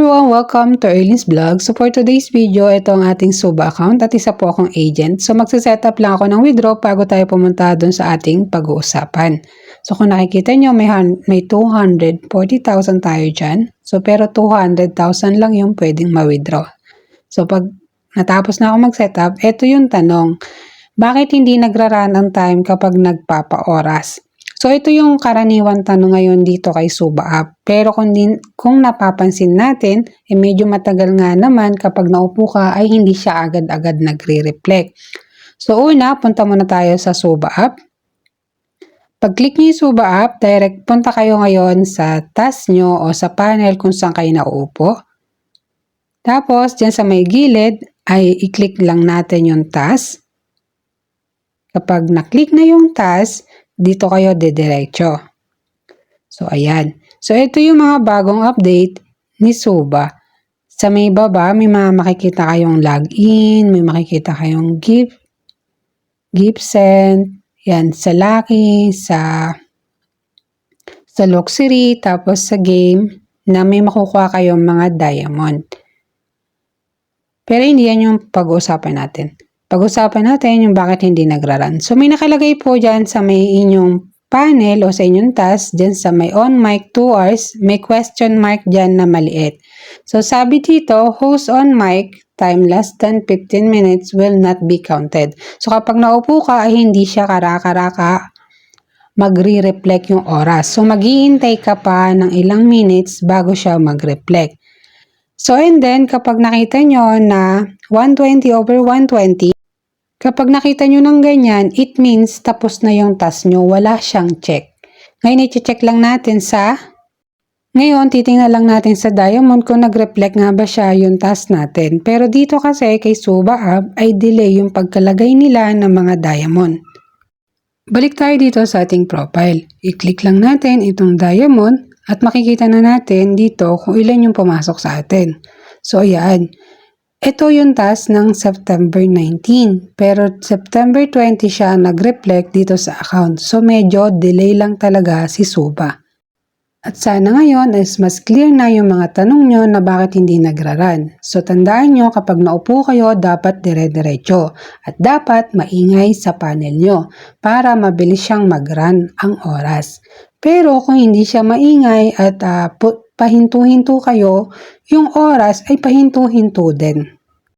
everyone! Welcome to Erlin's Vlog. So for today's video, ito ang ating Suba account at isa po akong agent. So magsisetup lang ako ng withdraw bago tayo pumunta dun sa ating pag-uusapan. So kung nakikita nyo, may 240,000 tayo dyan. So pero 200,000 lang yung pwedeng ma-withdraw. So pag natapos na ako mag-setup, ito yung tanong. Bakit hindi nagra-run ang time kapag nagpapa-oras? So, ito yung karaniwang tanong ngayon dito kay Suba App. Pero kung napapansin natin, medyo matagal nga naman kapag naupo ka ay hindi siya agad-agad nagre-reflect. So, una, punta muna tayo sa Suba App. Pag-click niyo yung Suba App, direct punta kayo ngayon sa task nyo o sa panel kung saan kayo nauupo. Tapos, dyan sa may gilid ay i-click lang natin yung task. Kapag na-click na yung task, dito kayo dediretso. So, ayan. So, ito yung mga bagong update ni Suba. Sa may baba, may mga makikita kayong login, may makikita kayong gift sent, yan, sa Lucky, sa Luxury, tapos sa game, na may makukuha kayong mga diamond. Pero hindi yan yung pag-uusapan natin. Pag-usapan natin yung bakit hindi nagra-run. So, may nakalagay po dyan sa may inyong panel o sa inyong task, dyan sa may on mic 2 hours, may question mark dyan na maliit. So, sabi dito, host on mic, time less than 15 minutes will not be counted. So, kapag naupo ka, ay hindi siya karaka-raka magre-reflect yung oras. So, maghihintay ka pa ng ilang minutes bago siya mag-reflect. So, and then, kapag nakita nyo na 120 over 120, kapag nakita nyo ng ganyan, it means tapos na yung task nyo, wala siyang check. Ngayon, i-check lang natin ngayon, titingnan lang natin sa diamond kung nag-reflect nga ba siya yung task natin. Pero dito kasi kay Suba App ay delay yung pagkalagay nila ng mga diamond. Balik tayo dito sa ating profile. I-click lang natin itong diamond at makikita na natin dito kung ilan yung pumasok sa atin. So, ayan. Ito yung task ng September 19. Pero September 20 siya nag-reflect dito sa account. So, medyo delay lang talaga si Suba. At sana ngayon is mas clear na yung mga tanong nyo na bakit hindi nagra-run. So, tandaan nyo kapag naupo kayo, dapat dire-diretso. At dapat maingay sa panel nyo para mabilis siyang mag-run ang oras. Pero kung hindi siya maingay at pahinto-hinto kayo, yung oras ay pahinto-hinto din.